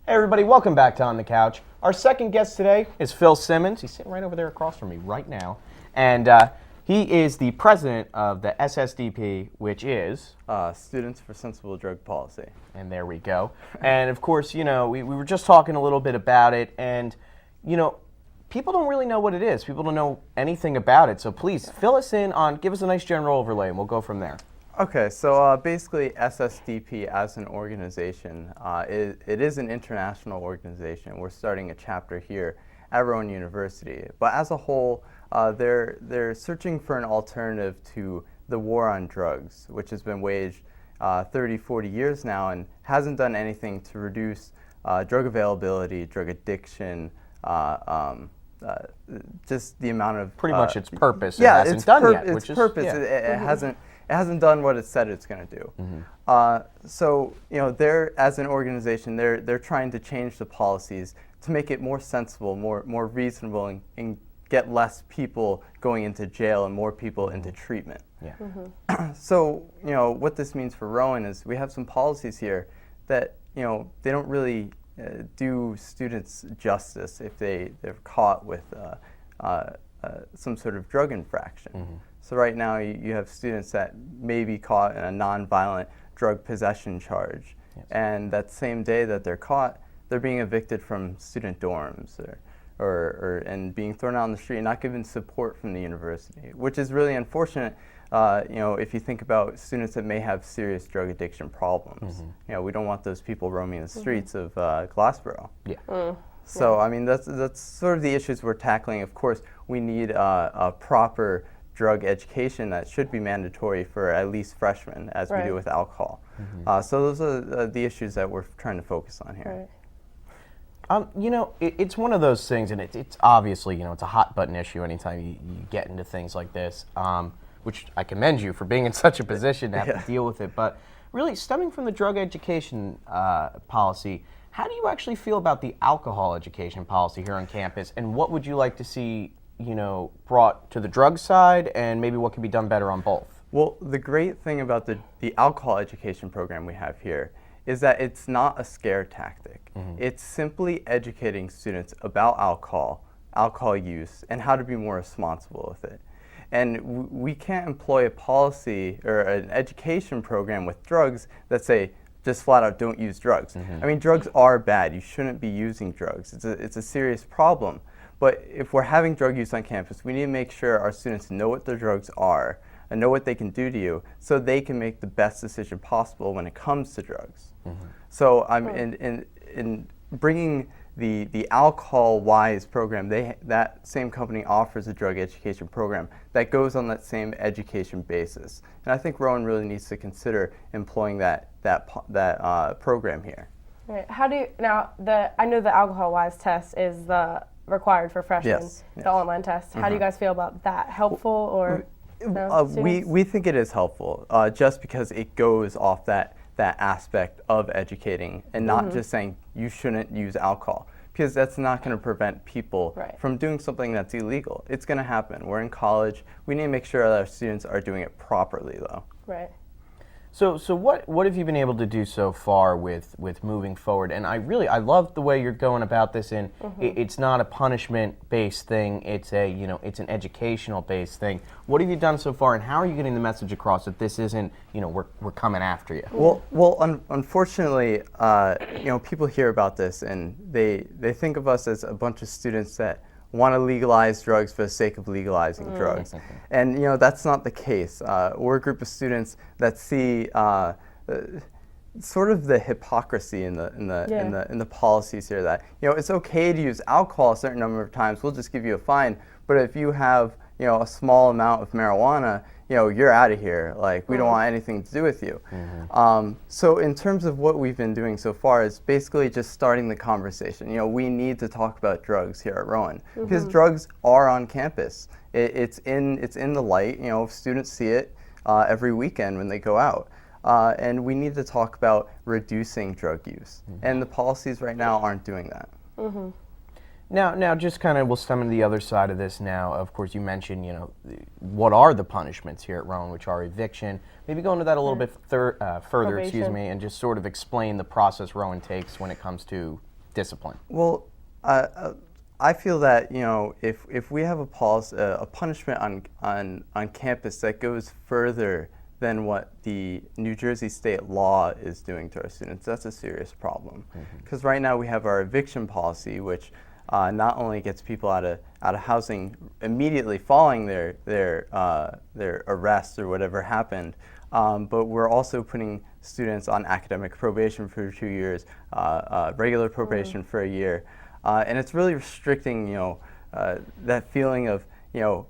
Hey everybody, welcome back to On the Couch. Our second guest today is Phil Simmons. He's sitting right over there across from me right now. And he is the president of the SSDP, which is... Students for Sensible Drug Policy. And there we go. And of course, you know, we were just talking a little bit about it, and, you know, people don't really know what it is. People don't know anything about it. So please, fill us in on, give us a nice general overlay, and we'll go from there. Okay, so basically SSDP as an organization, it is an international organization. We're starting a chapter here at Rowan University. But as a whole, they're searching for an alternative to the war on drugs, which has been waged 30, 40 years now and hasn't done anything to reduce drug availability, drug addiction, just the amount of... Pretty much its purpose. Yeah, it hasn't done yet. Its purpose. Yeah. It hasn't done what it said it's going to do. So, you know, they're, as an organization, they're trying to change the policies to make it more sensible, more reasonable, and get less people going into jail and more people into treatment. Yeah. So, you know, what this means for Rowan is we have some policies here that, you know, they don't really do students justice if they're caught with some sort of drug infraction. So right now you have students that may be caught in a nonviolent drug possession charge, and that same day that they're caught, they're being evicted from student dorms and being thrown out on the street and not given support from the university, which is really unfortunate. You know, if you think about students that may have serious drug addiction problems, you know, we don't want those people roaming the streets of Glassboro. Yeah. So I mean, that's sort of the issues we're tackling. Of course, we need a proper drug education that should be mandatory for at least freshmen, as we do with alcohol. So those are the issues that we're trying to focus on here. You know, it's one of those things, and it's obviously, you know, it's a hot button issue anytime you get into things like this, which I commend you for being in such a position to have to deal with it. But really, stemming from the drug education policy, how do you actually feel about the alcohol education policy here on campus, and what would you like to see, you know, brought to the drug side, and maybe what could be done better on both? Well, the great thing about the alcohol education program we have here is that it's not a scare tactic. It's simply educating students about alcohol use, and how to be more responsible with it. And we can't employ a policy or an education program with drugs that say, just flat out don't use drugs. I mean, drugs are bad. You shouldn't be using drugs. It's a serious problem. But if we're having drug use on campus, we need to make sure our students know what their drugs are and know what they can do to you, so they can make the best decision possible when it comes to drugs. So I'm in bringing the Alcohol Wise program. That same company offers a drug education program that goes on that same education basis, and I think Rowan really needs to consider employing that program here. Right. How do you now? I know the Alcohol Wise test is the required for freshmen, the online test. How do you guys feel about that? Helpful or no? We think it is helpful, just because it goes off that aspect of educating and not just saying you shouldn't use alcohol, because that's not going to prevent people from doing something that's illegal. It's going to happen. We're in college. We need to make sure that our students are doing it properly, though. Right. So what have you been able to do so far with moving forward? And I love the way you're going about this. And it's not a punishment-based thing. It's it's an educational-based thing. What have you done so far, and how are you getting the message across that this isn't, you know, we're coming after you? Well, unfortunately, you know, people hear about this and they think of us as a bunch of students that want to legalize drugs for the sake of legalizing drugs. And, you know, that's not the case. We're a group of students that see sort of the hypocrisy in the policies here, that, you know, it's okay to use alcohol a certain number of times, we'll just give you a fine, but if you have, you know, a small amount of marijuana, you know, you're out of here. Like, we don't want anything to do with you. So in terms of what we've been doing so far is basically just starting the conversation. You know, we need to talk about drugs here at Rowan, because drugs are on campus. It's in the light. You know, students see it every weekend when they go out. And we need to talk about reducing drug use. And the policies right now aren't doing that. Now, just kind of, we'll stem into the other side of this now. Of course, you mentioned, you know, what are the punishments here at Rowan, which are eviction. Maybe go into that a little bit further, excuse me, and just sort of explain the process Rowan takes when it comes to discipline? Well, I feel that, you know, if we have a policy, a punishment on campus that goes further than what the New Jersey state law is doing to our students, that's a serious problem. Because right now we have our eviction policy, which not only gets people out of housing immediately following their arrest or whatever happened, but we're also putting students on academic probation for 2 years, regular probation for a year, and it's really restricting, you know, that feeling of, you know,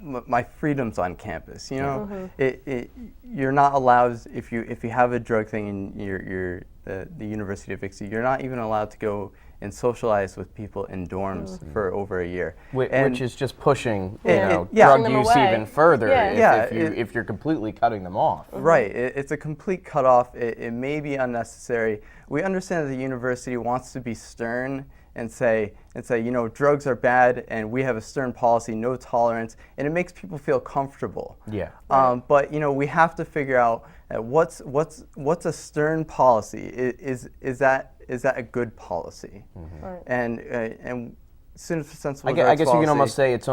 my freedom's on campus. You know, you're not allowed, if you have a drug thing in the University of Ixie, you're not even allowed to go and socialize with people in dorms for over a year. Which is just pushing, drug Pushing use them away. even further if you're completely cutting them off. Right. It's a complete cutoff. It may be unnecessary. We understand that the university wants to be stern and say, you know, drugs are bad, and we have a stern policy, no tolerance, and it makes people feel comfortable. Yeah. But you know, we have to figure out what's a stern policy. Is that a good policy? Right. And sensible I drugs guess you can policy, almost say it's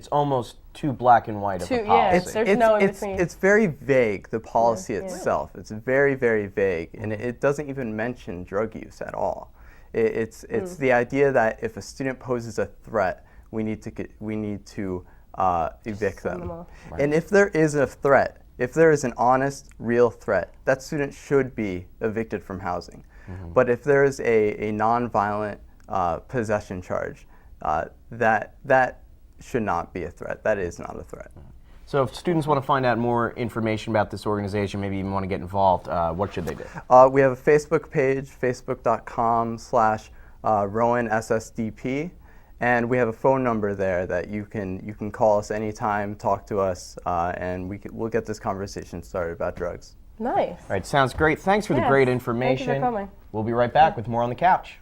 almost too black and white of a policy. There's no in between. It's very vague, the policy itself. It's very, very vague, and it doesn't even mention drug use at all. It's the idea that if a student poses a threat, we need to evict them. Right. And if there is a threat, if there is an honest, real threat, that student should be evicted from housing. But if there is a nonviolent possession charge, that should not be a threat. That is not a threat. So if students want to find out more information about this organization, maybe even want to get involved, what should they do? We have a Facebook page, facebook.com/RowanSSDP, and we have a phone number there that you can call us anytime, talk to us, and we'll get this conversation started about drugs. Nice. All right, sounds great. Thanks for the great information. Thank you for coming. We'll be right back with more on the couch.